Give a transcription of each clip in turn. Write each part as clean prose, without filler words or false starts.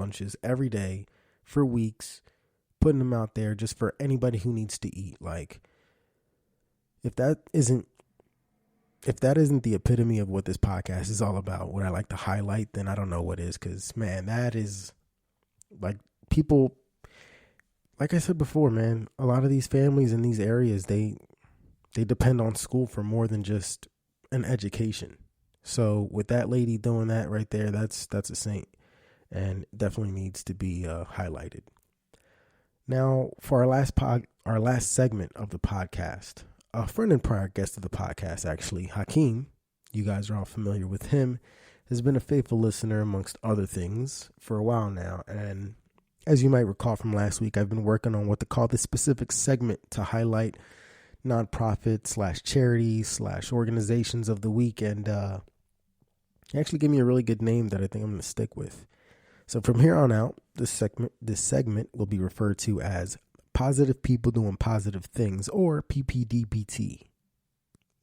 lunches every day for weeks, putting them out there just for anybody who needs to eat. Like, if that isn't the epitome of what this podcast is all about, what I like to highlight, then I don't know what is. Because, man, that is like people, like I said before, man, a lot of these families in these areas, they depend on school for more than just an education. So with that lady doing that right there, that's a saint, and definitely needs to be highlighted. Now, for our last segment of the podcast, a friend and prior guest of the podcast, actually, Hakeem, you guys are all familiar with him, has been a faithful listener amongst other things for a while now. And as you might recall from last week, I've been working on what to call this specific segment to highlight nonprofit / charities / organizations of the week. And he actually gave me a really good name that I think I'm going to stick with. So from here on out, this segment will be referred to as Positive People Doing Positive Things, or PPDPT.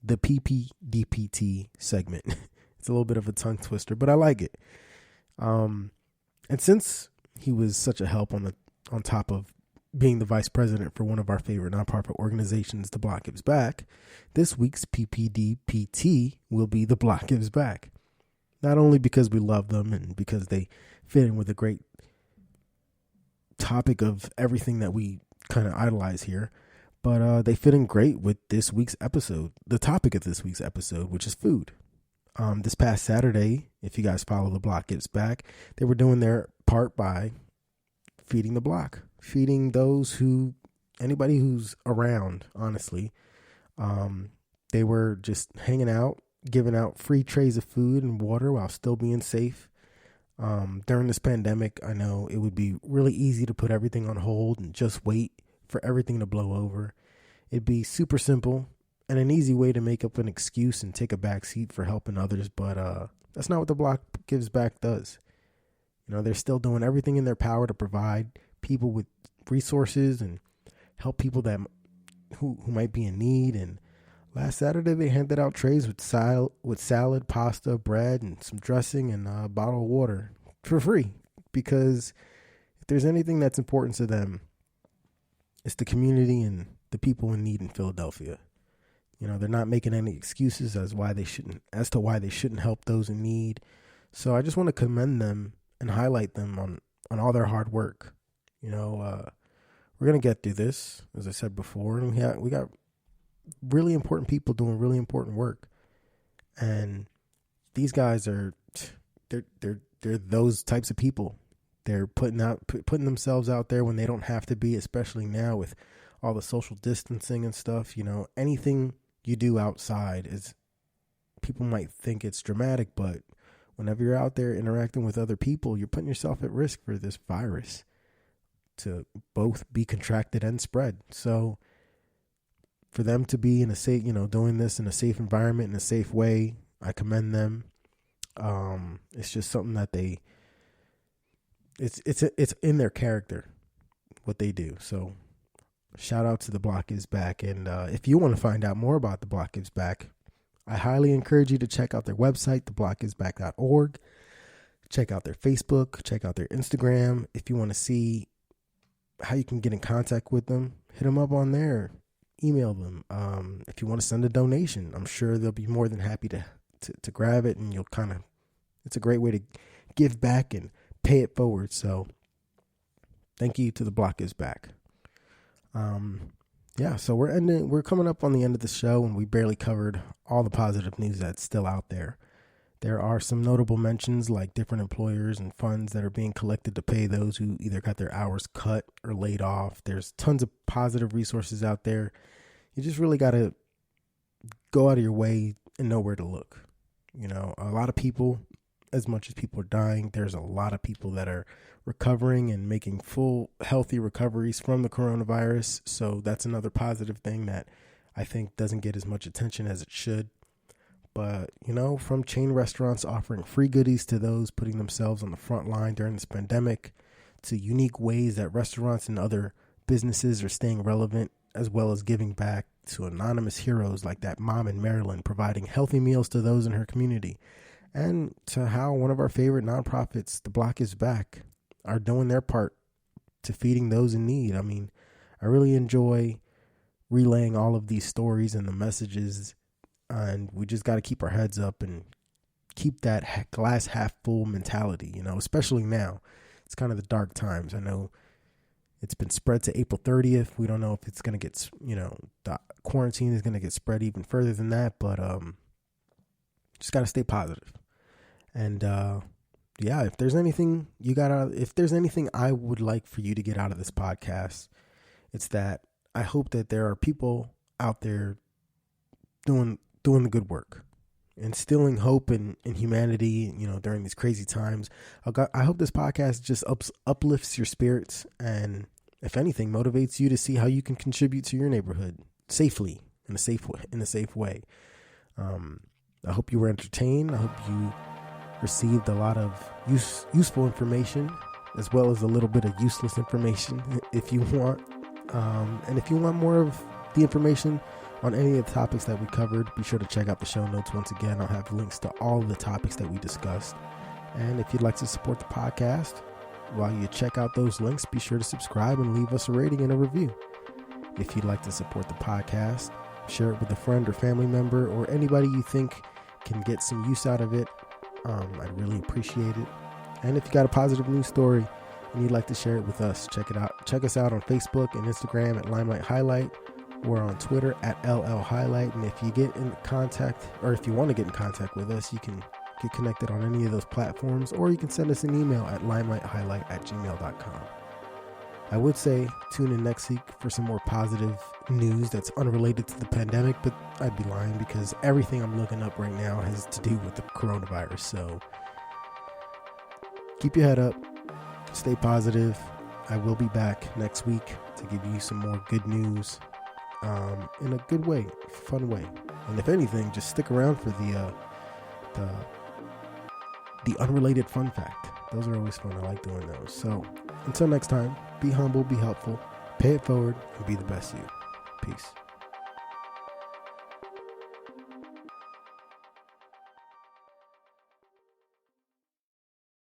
The PPDPT segment. It's a little bit of a tongue twister, but I like it. And since he was such a help on top of being the vice president for one of our favorite nonprofit organizations, The Block Gives Back, this week's PPDPT will be The Block Gives Back. Not only because we love them and because they fit in with a great topic of everything that we kind of idolize here, but they fit in great with this week's episode, the topic of this week's episode, which is food. This past Saturday, if you guys follow The Block Gives Back, they were doing their part by feeding the block, feeding anybody who's around, honestly. They were just hanging out, giving out free trays of food and water while still being safe. During this pandemic, I know it would be really easy to put everything on hold and just wait for everything to blow over. It'd be super simple and an easy way to make up an excuse and take a back seat for helping others. But that's not what The Block Gives Back does. You know, they're still doing everything in their power to provide people with resources and help people that who might be in need. And last Saturday, they handed out trays with salad, pasta, bread, and some dressing and a bottle of water for free. Because if there's anything that's important to them, it's the community and the people in need in Philadelphia. You know, they're not making any excuses as to why they shouldn't help those in need. So I just want to commend them and highlight them on all their hard work. You know, we're gonna get through this, as I said before, and we got really important people doing really important work, and these guys are they're those types of people. They're putting themselves out there when they don't have to be, especially now with all the social distancing and stuff. You know, anything you do outside is, people might think it's dramatic, but whenever you're out there interacting with other people, you're putting yourself at risk for this virus to both be contracted and spread. So for them to be in a safe, doing this in a safe environment, in a safe way, I commend them. It's just something that it's in their character, what they do. So shout out to The Block Gives Back. And if you want to find out more about The Block Gives Back, I highly encourage you to check out their website, theblockgivesback.org. Check out their Facebook, check out their Instagram. If you want to see how you can get in contact with them, hit them up on there, email them. If you want to send a donation, I'm sure they'll be more than happy to grab it, and it's a great way to give back and pay it forward. So thank you to The Block Gives Back. So we're coming up on the end of the show, and we barely covered all the positive news that's still out there. There are some notable mentions, like different employers and funds that are being collected to pay those who either got their hours cut or laid off. There's tons of positive resources out there. You just really got to go out of your way and know where to look. You know, a lot of people, as much as people are dying, there's a lot of people that are recovering and making full, healthy recoveries from the coronavirus. So that's another positive thing that I think doesn't get as much attention as it should. But, from chain restaurants offering free goodies to those putting themselves on the front line during this pandemic, to unique ways that restaurants and other businesses are staying relevant, as well as giving back to anonymous heroes like that mom in Maryland, providing healthy meals to those in her community, and to how one of our favorite nonprofits, The Block Gives Back, are doing their part to feeding those in need. I mean, I really enjoy relaying all of these stories and the messages, and we just got to keep our heads up and keep that glass half full mentality, especially now. It's kind of the dark times. I know it's been spread to April 30th. We don't know if it's going to get, the quarantine is going to get spread even further than that, but just got to stay positive. And if there's anything if there's anything I would like for you to get out of this podcast, it's that I hope that there are people out there doing the good work, instilling hope in humanity, during these crazy times. I hope this podcast just uplifts your spirits and, if anything, motivates you to see how you can contribute to your neighborhood safely, in a safe way. I hope you were entertained. I hope you received a lot of useful information, as well as a little bit of useless information if you want. And if you want more of the information on any of the topics that we covered, be sure to check out the show notes. Once again, I'll have links to all of the topics that we discussed. And if you'd like to support the podcast, while you check out those links, be sure to subscribe and leave us a rating and a review. If you'd like to support the podcast, share it with a friend or family member or anybody you think can get some use out of it. I'd really appreciate it. And if you got a positive news story and you'd like to share it with us, check us out on Facebook and Instagram at Limelight Highlight, or on Twitter at LL Highlight. And if you get in contact, or if you want to get in contact with us, you can get connected on any of those platforms, or you can send us an email at limelighthhighlight@gmail.com. I would say tune in next week for some more positive news that's unrelated to the pandemic, but I'd be lying because everything I'm looking up right now has to do with the coronavirus. So keep your head up, stay positive. I will be back next week to give you some more good news, in a good way, fun way. And if anything, just stick around for the unrelated fun fact. Those are always fun. I like doing those. So until next time, be humble, be helpful, pay it forward, and be the best you. Peace.